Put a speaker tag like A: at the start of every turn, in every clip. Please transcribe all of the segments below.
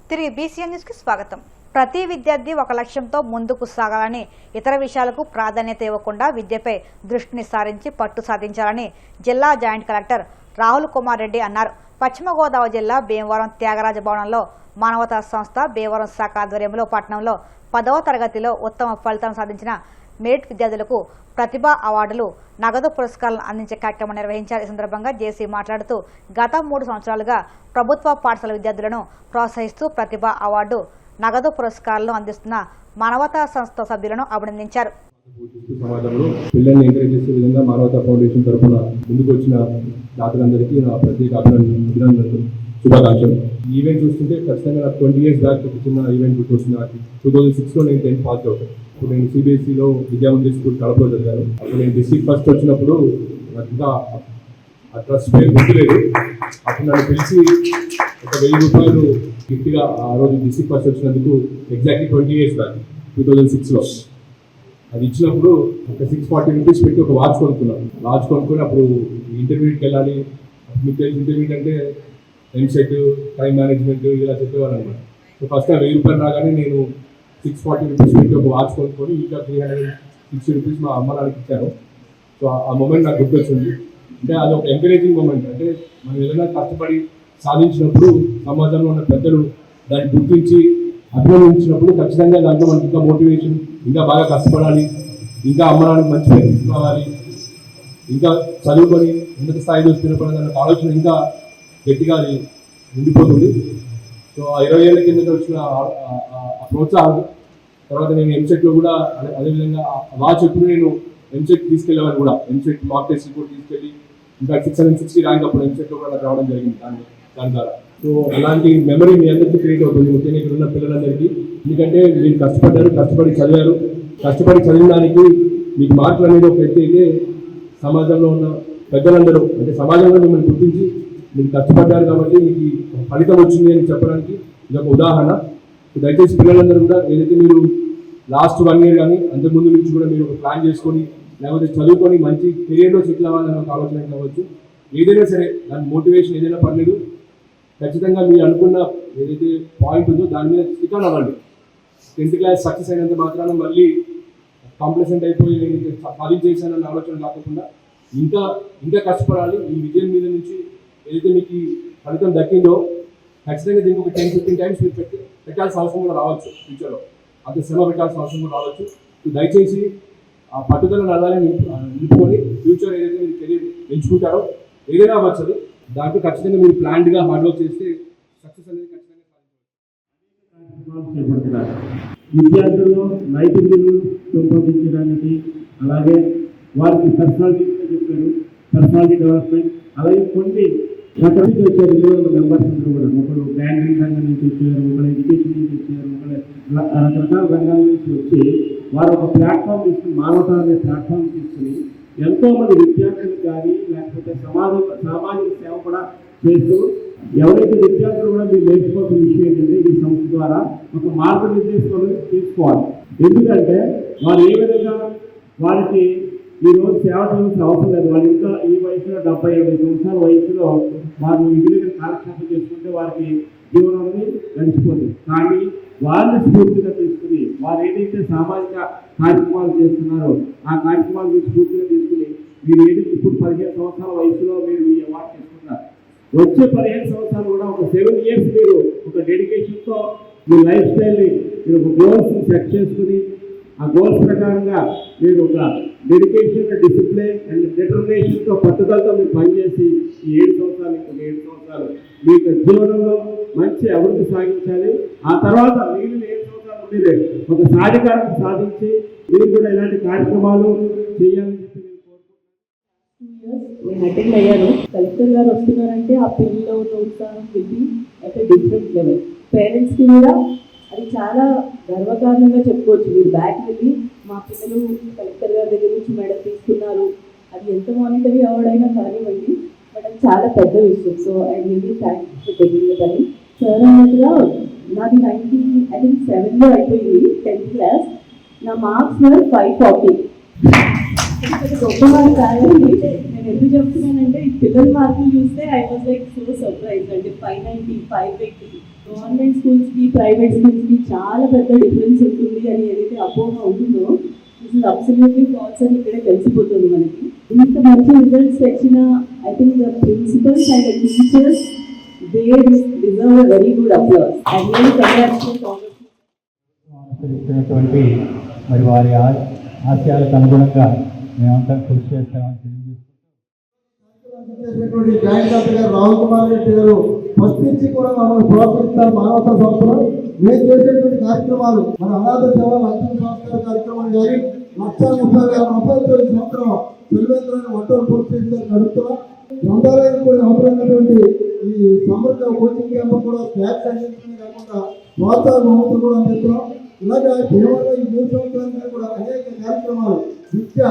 A: తిరిగి బీసీఎన్ న్యూస్కి స్వాగతం. ప్రతి విద్యార్థి ఒక లక్ష్యంతో ముందుకు సాగాలని, ఇతర విషయాలకు ప్రాధాన్యత ఇవ్వకుండా విద్యపై దృష్టిని సారించి పట్టు సాధించాలని జిల్లా జాయింట్ కలెక్టర్ రాహుల్ కుమార్ రెడ్డి అన్నారు. పశ్చిమ గోదావరి జిల్లా భీమవరం త్యాగరాజ భవనంలో మానవతా సంస్థ భీమవరం శాఖ ఆధ్వర్యంలో పట్టణంలో 10వ తరగతిలో ఉత్తమ ఫలితాలను సాధించిన మెరిట్ విద్యార్థులకు ప్రతిభా అవార్డులు, నగదు పురస్కారాలను అందించే కార్యక్రమం నిర్వహించారు. ఈ సందర్భంగా జేసీ మాట్లాడుతూ గత 3 సంవత్సరాలుగా ప్రభుత్వ పాఠశాల విద్యార్థులను ప్రోత్సహిస్తూ ప్రతిభా అవార్డు, నగదు పురస్కారాలను అందిస్తున్న మానవతా సంస్థ సభ్యులను అభినందించారు.
B: సమాజంలో పిల్లల్ని ఎంకరేజ్ చేసే విధంగా మానవతా ఫౌండేషన్ తరఫున ముందుకు వచ్చిన దాతలందరికీ నా ప్రత్యేక అభినందనలు, శుభాకాంక్షలు. ఈ ఈవెంట్ చూస్తుంటే ఖచ్చితంగా నాకు 20 years బ్యాక్ ఒక చిన్న ఈవెంట్ గుర్తొస్తుంది. నాకు 2006లో నేను 10th పాస్ అవుతాను. ఇప్పుడు నేను CBSEలో విద్యామందిర్ స్కూల్ కడపలో చదివాను. అప్పుడు నేను డిస్ట్రిక్ట్ ఫస్ట్ వచ్చినప్పుడు నాకు ఇంకా ఆ ట్రస్ట్ పేరు గుర్తులేదు. అప్పుడు నన్ను పిలిచి ఒక 1000 రూపాయలు గిఫ్ట్గా ఆ రోజు డిస్ట్రిక్ట్ ఫస్ట్ వచ్చినందుకు ఎగ్జాక్ట్లీ 20 years బ్యాక్ 2006లో అది ఇచ్చినప్పుడు ఒక 640 rupees పెట్టి ఒక వాచ్ కొనుక్కున్నాను. వాచ్ కొనుక్కొని అప్పుడు ఇంటర్వ్యూకి వెళ్ళాలి. మీకు తెలిసి ఇంటర్వ్యూ అంటే ఎంసెట్, టైం మేనేజ్మెంట్ ఇలా చెప్పేవారు అనమాట. సో ఫస్ట్ ఆ 1000 రూపాయలు రాగానే నేను 640 rupees పెట్టి ఒక వాచ్ కొనుక్కొని ఇంకా 360 rupees మా అమ్మ నాన్నకి ఇచ్చాను. సో ఆ మూమెంట్ నాకు గుర్తొచ్చింది. అంటే అది ఒక ఎంకరేజింగ్ మూమెంట్. అంటే మనం ఏదైనా కష్టపడి సాధించినప్పుడు సమాజంలో ఉన్న పెద్దలు దాన్ని గుర్తించి అభినందించినప్పుడు ఖచ్చితంగా దాంట్లో మనకి ఇంకా మోటివేషన్, ఇంకా బాగా కష్టపడాలి, ఇంకా అమ్మ నాన్నకి మంచి పేరు తీసుకోవాలి, ఇంకా చదువుకొని ఉన్నత స్థాయిలో స్థిరపడాలన్న ఆలోచన ఇంకా గట్టిగా అది ఉండిపోతుంది. సో ఆ 20 ఏళ్ల కిందట వచ్చిన ప్రోత్సాహం తర్వాత నేను ఎంసెట్లో కూడా అదేవిధంగా వాచ్ ఎప్పుడు నేను ఎంసెట్ తీసుకెళ్ళేవాడిని కూడా. ఎంసెట్ మాక్ టెస్ట్ కూడా తీసుకెళ్ళి ఇంకా 660 ర్యాంక్ అప్పుడు ఎంసెట్లో కూడా నాకు రావడం జరిగింది దాని ద్వారా. సో అలాంటి మెమరీ మీ అందరికీ క్రియేట్ అవుతుంది, ముఖ్యంగా ఇక్కడ ఉన్న పిల్లలందరికీ. ఎందుకంటే మీరు కష్టపడి చదివారు. కష్టపడి చదివిన దానికి మీకు మార్కులు అనేది ఒక ఎత్తు అయితే సమాజంలో ఉన్న పెద్దలందరూ అంటే సమాజంలో మిమ్మల్ని గుర్తించి మీరు కష్టపడ్డారు కాబట్టి మీకు ఫలితం వచ్చింది అని చెప్పడానికి ఇది ఒక ఉదాహరణ. దయచేసి పిల్లలందరూ కూడా ఏదైతే మీరు లాస్ట్ 1 year కానీ అంతకుముందు నుంచి కూడా మీరు ఒక ప్లాన్ చేసుకొని లేకపోతే చదువుకొని మంచి కెరియర్లో సెటిల్ అవ్వాలని ఒక ఆలోచన కావచ్చు, ఏదైనా సరే దాని మోటివేషన్ ఏదైనా పర్లేదు, ఖచ్చితంగా మీరు అనుకున్న ఏదైతే పాయింట్ ఉందో దాని మీద స్టిక్ ఆన్ అవ్వండి. 10th క్లాస్ సక్సెస్ అయినంత మాత్రాన మళ్ళీ కాంప్లసెంట్ అయిపోయి నేను సాధించేసానన్న ఆలోచన కాకుండా ఇంకా కష్టపడాలి. ఈ విజయం మీద నుంచి ఏదైతే మీకు ఫలితం దక్కిందో ఖచ్చితంగా దీనికి ఒక 10-15 times మీరు పెట్టాల్సిన అవసరం కూడా రావచ్చు. ఫ్యూచర్లో అంత శ్రమ పెట్టాల్సిన అవసరం కూడా రావచ్చు. దయచేసి ఆ పట్టుదలను అలానే నిలుపుకొని ఫ్యూచర్ ఏదైతే మీరు కెరీర్ ఎంచుకుంటారో ఏదైనా అవ్వచ్చు, దాంట్లో ఖచ్చితంగా మీరు ప్లాన్డ్గా హార్డ్ వర్క్ చేస్తే సక్సెస్ అనేది ఖచ్చితంగా
C: చేపడుతున్నారు. విద్యార్థుల్లో నైపుణ్యాలను పెంపొందించడానికి, అలాగే వారికి పర్సనాలిటీ చెప్పారు, పర్సనాలిటీ డెవలప్మెంట్, అలాగే కొన్ని రకాల నుంచి వచ్చారు 20 మెంబర్స్ అందరూ కూడా. ఒకరు బ్యాంకింగ్ రంగం నుంచి వచ్చారు, ఒకరు ఎడ్యుకేషన్ నుంచి వచ్చారు, ఒకరు రకరకాల రంగాల నుంచి వచ్చి వారు ఒక ప్లాట్ఫామ్ తీసుకుని, మానవత అనే ప్లాట్ఫామ్ తీసుకుని ఎంతోమంది విద్యార్థులకు కానీ లేకపోతే సామాజిక సేవ కూడా చేస్తూ, ఎవరైతే విద్యార్థులు కూడా మీరు నేర్చుకోవాల్సిన విషయం ఏంటంటే ఈ సంస్థ ద్వారా ఒక మార్గనిర్దేశం తీసుకోవాలి. ఎందుకంటే వారు ఏ విధంగా వారికి ఈరోజు సేవ చేయాల్సిన అవసరం లేదు. వాళ్ళు ఇంకా ఈ వయసులో 70-80 సంవత్సరాల వయసులో వారు మిగిలిన కాలక్షేపం చేసుకుంటే వారికి జీవనం అనేది గడిచిపోతుంది. కానీ వారిని స్ఫూర్తిగా తీసుకుని వారు ఏదైతే సామాజిక కార్యక్రమాలు చేస్తున్నారో ఆ కార్యక్రమాలు స్ఫూర్తిగా తీసుకుని మీరు ఏదైతే ఇప్పుడు 15 సంవత్సరాల వయసులో మీరు ఈ అవార్డు చేసుకున్నారు, వచ్చే 15 సంవత్సరాలు కూడా ఒక 7 years మీరు ఒక డెడికేషన్తో మీ లైఫ్ స్టైల్ని మీరు ఒక గోల్స్ని సెట్ చేసుకుని ఆ గోల్స్ ప్రకారంగా మీరు ఒక డెడికేషన్, డిసిప్లిన్ అండ్ డిటర్మినేషన్తో పట్టుదలతో మీరు పనిచేసి ఈ 7 సంవత్సరాలు మీకు జీవనంలో మంచి అభివృద్ధి సాగించాలి. ఆ తర్వాత మిగిలిన 7 సంవత్సరాలు మీరే ఒక సాధికారం సాధించి మీరు కూడా ఇలాంటి కార్యక్రమాలు చేయాలని చెప్పి నేను కోరుకుంటున్నాను.
D: నేను అటెండ్ అయ్యాను. కలెక్టర్ గారు వస్తున్నారంటే ఆ పిల్లల్లో ఉన్న ఉత్సాహం వెళ్ళి అట్ డిఫరెంట్ లెవెల్. పేరెంట్స్కి కూడా అది చాలా గర్వకారణంగా చెప్పుకోవచ్చు. మీరు బ్యాక్ వెళ్ళి మా పిల్లలు కలెక్టర్ గారి దగ్గర నుంచి మెడల్ తీసుకున్నారు, అది ఎంత మానిటరీ అవార్డ్ అయినా కానివ్వండి, బట్ అది చాలా పెద్ద విషయం. So I really thanks for taking it అని. సార్ అన్నట్టుగా నాది 1997లో అయిపోయింది 10th క్లాస్. నా మార్క్స్ 540. గొప్ప మార్క్ కాదండి. నేను ఎందుకు చెప్తున్నానంటే ఈ పిల్లల మార్కులు చూస్తే I was like so surprise. అంటే 590, 580 గవర్నమెంట్ స్కూల్స్కి ప్రైవేట్ స్కూల్స్కి చాలా పెద్ద డిఫరెన్స్ ఉంటుంది అని ఏదైతే అపోహ ఉంటుందో దిస్ ఇస్ అబ్సల్యూట్లీ ఫాల్స్ అని ఇక్కడే తెలిసిపోతుంది మనకి. ఇంత మంచి రిజల్ట్స్ తెచ్చిన I think the principals and the teachers they deserve a very good applause. I really congratulate all
E: ఇచ్చినటువంటి మరి వారి ఆశయాలకు అనుగుణంగా మేమంతా కృషి చేస్తామని
F: చేసినటువంటి జాయింట్ కలెక్టర్ గారు రాహుల్ కుమార్ రెడ్డి గారు ఫస్ట్ నుంచి కూడా మమ్మల్ని ప్రోత్సహిస్తారు. మానవతా సంస్థలు మేము చేసేటువంటి కార్యక్రమాలు మన అనాథ సేవ మంచి సంస్కార కార్యక్రమాలు కానీ 1,30,000 సంవత్సరం చలివేంద్రాన్ని వంటలు పూర్తి చేసి నడుపుతున్నాం. గ్రంథాలయం కూడా అవసరమైనటువంటి ఈ సమర్థ కోచింగ్ క్యాంప్ కూడా స్నాక్స్ అందించడమే కాకుండా ప్రోత్సాహ బహుమతులు కూడా అందిస్తున్నాం. ఇలాగే కేవలం ఈ 3 సంవత్సరాల కూడా అనేక కార్యక్రమాలు విద్య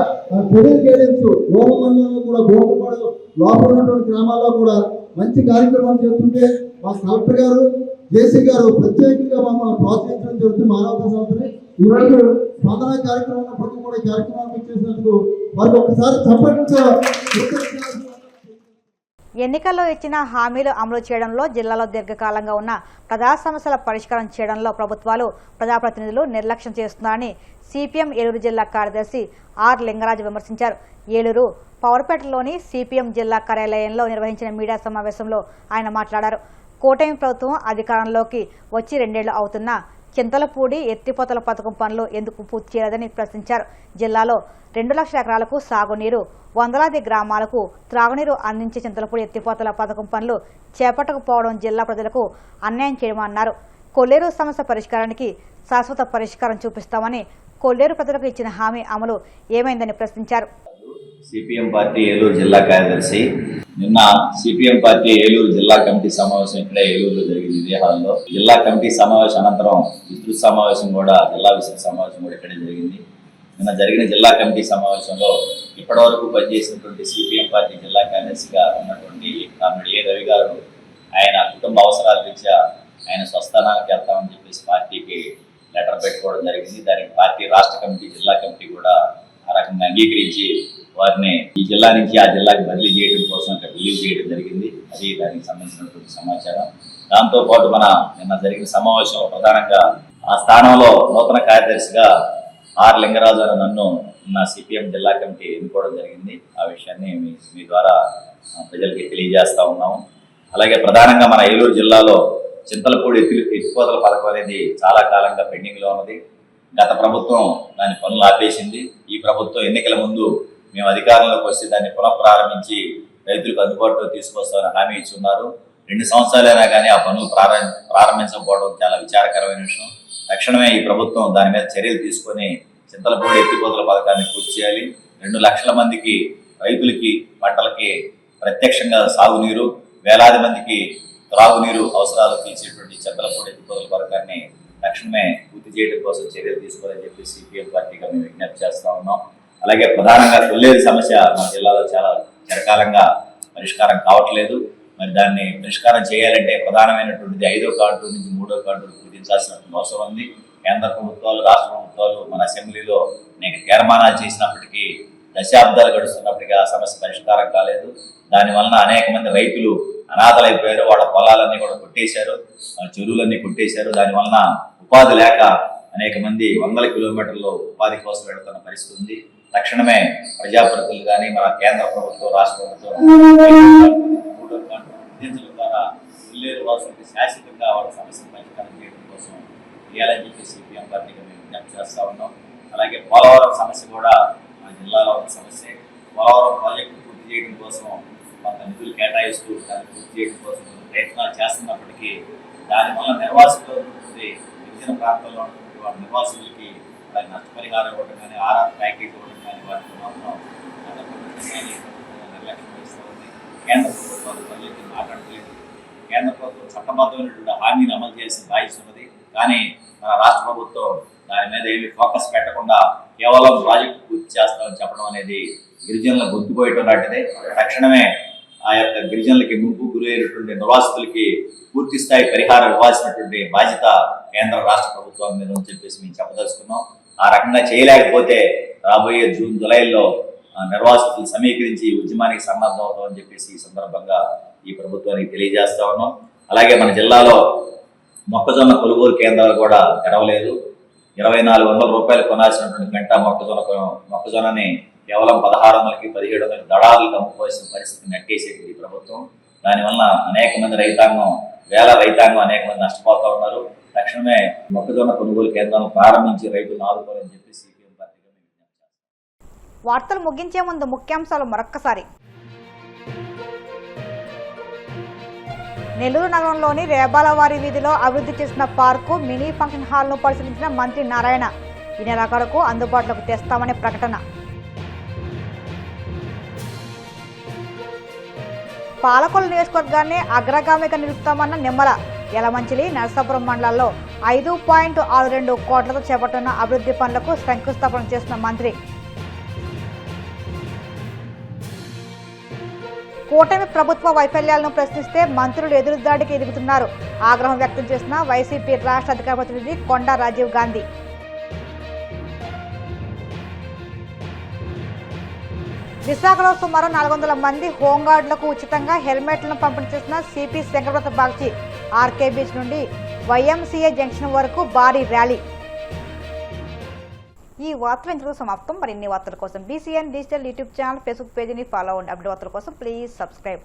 F: కెరీర్ గైడెన్స్ గోపమండలంలో కూడా గోపపాడు లోపల ఉన్నటువంటి గ్రామాల్లో కూడా మంచి కార్యక్రమాలు చేస్తుంటే మా కలెక్టర్ గారు జేసీ గారు ప్రత్యేకంగా మమ్మల్ని ప్రోత్సహించడం జరుగుతుంది. మానవతా సంస్థని ఈరోజు స్పందన కార్యక్రమం ఉన్నప్పటికీ కూడా ఈ కార్యక్రమానికి చేసినందుకు వారికి ఒకసారి చెప్పండి.
A: ఎన్నికల్లో ఇచ్చిన హామీలు అమలు చేయడంలో జిల్లాలో దీర్ఘకాలంగా ఉన్న ప్రజా సమస్యల పరిష్కారం చేయడంలో ప్రభుత్వాలు ప్రజాప్రతినిధులు నిర్లక్ష్యం చేస్తున్నారని సిపిఎం ఏలూరు జిల్లా కార్యదర్శి ఆర్ లింగరాజు విమర్శించారు. ఏలూరు పవర్పేటలోని సిపిఎం జిల్లా కార్యాలయంలో నిర్వహించిన మీడియా సమావేశంలో ఆయన మాట్లాడారు. కూటమి ప్రభుత్వం అధికారంలోకి వచ్చి 2 ఏళ్లు అవుతున్నా చింతలపూడి ఎత్తిపోతల పథకం పనులు ఎందుకు పూర్తి చేయలేదని ప్రశ్నించారు. జిల్లాలో 2 లక్షల ఎకరాలకు సాగునీరు, వందలాది గ్రామాలకు త్రాగునీరు అందించే చింతలపూడి ఎత్తిపోతల పథకం పనులు చేపట్టకపోవడం జిల్లా ప్రజలకు అన్యాయం చేయమన్నారు. కొల్లేరు సమస్య పరిష్కారానికి శాశ్వత పరిష్కారం చూపిస్తామని కొల్లేరు ప్రజలకు ఇచ్చిన హామీ అమలు ఏమైందని ప్రశ్నించారు.
G: సిపిఎం పార్టీ ఏలూరు జిల్లా కార్యదర్శి. నిన్న సిపిఎం పార్టీ ఏలూరు జిల్లా కమిటీ సమావేశం ఇక్కడే ఏలూరులో జరిగింది. ఇదే హాల్లో జిల్లా కమిటీ సమావేశం అనంతరం విస్తృత సమావేశం కూడా జిల్లా విస్తృత సమావేశం కూడా ఇక్కడే జరిగింది. నిన్న జరిగిన జిల్లా కమిటీ సమావేశంలో ఇప్పటివరకు పనిచేసినటువంటి సిపిఎం పార్టీ జిల్లా కార్యదర్శిగా ఉన్నటువంటి కామ్రేడ్ ఏ రవి గారు ఆయన కుటుంబ అవసరాల రీత్యా ఆయన స్వస్థానానికి వెళ్తామని చెప్పేసి పార్టీకి లెటర్ పెట్టుకోవడం జరిగింది. దానికి పార్టీ రాష్ట్ర కమిటీ జిల్లా కమిటీ కూడా ఆ రకంగా అంగీకరించి వారిని ఈ జిల్లా నుంచి ఆ జిల్లాకి బదిలీ చేయడం కోసం అక్కడ రిలీవ్ చేయడం జరిగింది. అది దానికి సంబంధించినటువంటి సమాచారం. దాంతోపాటు మన నిన్న జరిగిన సమావేశంలో ప్రధానంగా ఆ స్థానంలో నూతన కార్యదర్శిగా ఆర్ లింగరాజు అని నన్ను నా సిపిఎం జిల్లా కమిటీ ఎన్నుకోవడం జరిగింది. ఆ విషయాన్ని మీ ద్వారా ప్రజలకి తెలియజేస్తా ఉన్నాము. అలాగే ప్రధానంగా మన ఏలూరు జిల్లాలో చింతలపూడి ఎత్తిపోతల పథకం అనేది చాలా కాలంగా పెండింగ్లో ఉన్నది. గత ప్రభుత్వం దాని పనులు ఆపేసింది. ఈ ప్రభుత్వం ఎన్నికల ముందు మేము అధికారంలోకి వస్తే దాన్ని పునఃప్రారంభించి రైతులకు అందుబాటులో తీసుకొస్తామని హామీ ఇచ్చున్నారు. 2 సంవత్సరాలైనా కానీ ఆ పనులు ప్రారంభించకపోవడం చాలా విచారకరమైన విషయం. తక్షణమే ఈ ప్రభుత్వం దాని మీద చర్యలు తీసుకొని చింతలపూడి ఎత్తిపోతల పథకాన్ని పూర్తి చేయాలి. 2 లక్షల మందికి రైతులకి పంటలకి ప్రత్యక్షంగా సాగునీరు, వేలాది మందికి త్రాగునీరు అవసరాలు తీర్చేటువంటి చింతలపూడి ఎత్తిపోతల పథకాన్ని తక్షణమే పూర్తి చేయడం కోసం చర్యలు తీసుకోవాలని చెప్పి సిపిఎం పార్టీగా మేము విజ్ఞప్తి చేస్తా ఉన్నాం. అలాగే ప్రధానంగా కొల్లేరు సమస్య మన జిల్లాలో చాలా చిరకాలంగా పరిష్కారం కావట్లేదు. మరి దాన్ని పరిష్కారం చేయాలంటే ప్రధానమైనటువంటిది 5వ కార్డు నుంచి 3వ కార్డు కుదించాల్సినటువంటి అవసరం ఉంది. కేంద్ర ప్రభుత్వాలు, రాష్ట్ర ప్రభుత్వాలు మన అసెంబ్లీలో అనేక తీర్మానాలు చేసినప్పటికీ దశాబ్దాలు గడుస్తున్నప్పటికీ ఆ సమస్య పరిష్కారం కాలేదు. దానివలన అనేక మంది రైతులు అనాథలైపోయారు. వాళ్ళ పొలాలన్నీ కూడా కొట్టేశారు, చెరువులన్నీ కొట్టేశారు. దానివలన ఉపాధి లేక అనేక మంది 100 కిలోమీటర్లు ఉపాధి కోసం వెళుతున్న పరిస్థితి ఉంది. తక్షణమే ప్రజాప్రతినిధులు కానీ మన కేంద్ర ప్రభుత్వం, రాష్ట్ర ప్రభుత్వం ద్వారా కొల్లేరు వాసులకి శాశ్వతంగా వాళ్ళ సమస్యను పరిష్కారం చేయడం కోసం చేయాలని చెప్పి సిపిఎం పార్టీగా మేము విజ్ఞప్తి చేస్తా ఉన్నాం. అలాగే పోలవరం సమస్య కూడా మన జిల్లాలో ఉన్న సమస్య. పోలవరం ప్రాజెక్టు పూర్తి చేయడం కోసం కొంత నిధులు కేటాయిస్తూ దాన్ని పూర్తి చేయడం కోసం ప్రయత్నాలు చేస్తున్నప్పటికీ దానివల్ల నిర్వాసితులు గిరిజన ప్రాంతాల్లో ఉన్నటువంటి వాళ్ళ నివాసులకి వాళ్ళకి నష్టపరిహారం ఇవ్వడం కానీ, ఆర్ఆర్ ప్యాకేజ్ ఇవ్వడం కానీ వాటికి మాత్రం నిర్లక్ష్యం చేస్తూ ఉంది. కేంద్ర ప్రభుత్వాలు ప్రజలకి మాట్లాడలేదు. కేంద్ర ప్రభుత్వం చట్టబద్ధమైనటువంటి హామీని అమలు చేసిన భావిస్తున్నది. కానీ మన రాష్ట్ర ప్రభుత్వం దాని మీద ఏమి ఫోకస్ పెట్టకుండా కేవలం ప్రాజెక్టు పూర్తి చేస్తామని చెప్పడం అనేది గిరిజనుల గొంతుకోయటం లాంటిదే. తక్షణమే ఆ యొక్క గిరిజనులకి ముంపు గురైనటువంటి నివాసితులకి పూర్తి స్థాయి పరిహారం ఇవ్వాల్సినటువంటి బాధ్యత కేంద్ర రాష్ట్ర ప్రభుత్వం మీద అని చెప్పేసి మేము చెప్పదలుచుకున్నాం. ఆ రకంగా చేయలేకపోతే రాబోయే జూన్, జూలైలో నిర్వాసితులు సమీకరించి ఉద్యమానికి సన్నద్ధం అవుతామని చెప్పేసి ఈ సందర్భంగా ఈ ప్రభుత్వానికి తెలియజేస్తా ఉన్నాం. అలాగే మన జిల్లాలో మొక్కజొన్న కొనుగోలు కేంద్రాలు కూడా తెరవలేదు. 2400 రూపాయలు కొనాల్సినటువంటి గంట మొక్కజొన్నని కేవలం 1600కి 1700కి దళారులకు అమ్ముకోవాల్సిన పరిస్థితి నెట్టేసేది ఈ ప్రభుత్వం. దానివల్ల అనేక మంది రైతాంగం అనేక మంది నష్టపోతూ ఉన్నారు. తక్షణమే మొక్కజొన్న కొనుగోలు కేంద్రాలను ప్రారంభించి రైతులను ఆదుకోవాలని చెప్పి సిపిఎం పార్టీగా
A: వార్తలు ముగించే ముందు ముఖ్యాంశాలు మరొక్కసారి. నెల్లూరు నగరంలోని రేబాలవారి వీధిలో అభివృద్ధి చేసిన పార్కు, మినీ ఫంక్షన్ హాల్ను పరిశీలించిన మంత్రి నారాయణ. ఈ నెలాఖరుకు అందుబాటులోకి తెస్తామనే ప్రకటన. పాలకొల్లు నియోజకవర్గాన్ని అగ్రగామిగా నిలుపుతామన్న నిమ్మల. యలమంచిలి, నరసాపురం మండలాల్లో 5.62 కోట్లతో చేపట్టిన అభివృద్ధి పనులకు శంకుస్థాపన చేసిన మంత్రి. కూటమి ప్రభుత్వ వైఫల్యాలను ప్రశ్నిస్తే మంత్రులు ఎదురుదాడికి ఎదుగుతున్నారు. ఆగ్రహం వ్యక్తం చేసిన వైసీపీ రాష్ట్ర అధికార ప్రతినిధి కొండా రాజీవ్ గాంధీ. విశాఖలో సుమారు 400 మంది హోంగార్డులకు ఉచితంగా హెల్మెట్లను పంపిణీ చేసిన CP Shankhabrata Bagchi. RK beach నుండి వైఎంసీఏ జంక్షన్ వరకు భారీ ర్యాలీ. ఈ వార్తలు ఇంతకు సమాప్తం. మరిన్ని వార్తల కోసం BCN digital YouTube channel, Facebook పేజీని ఫాలో అవ్వండి. అప్డేట్ వార్తల కోసం ప్లీజ్ సబ్స్క్రైబ్.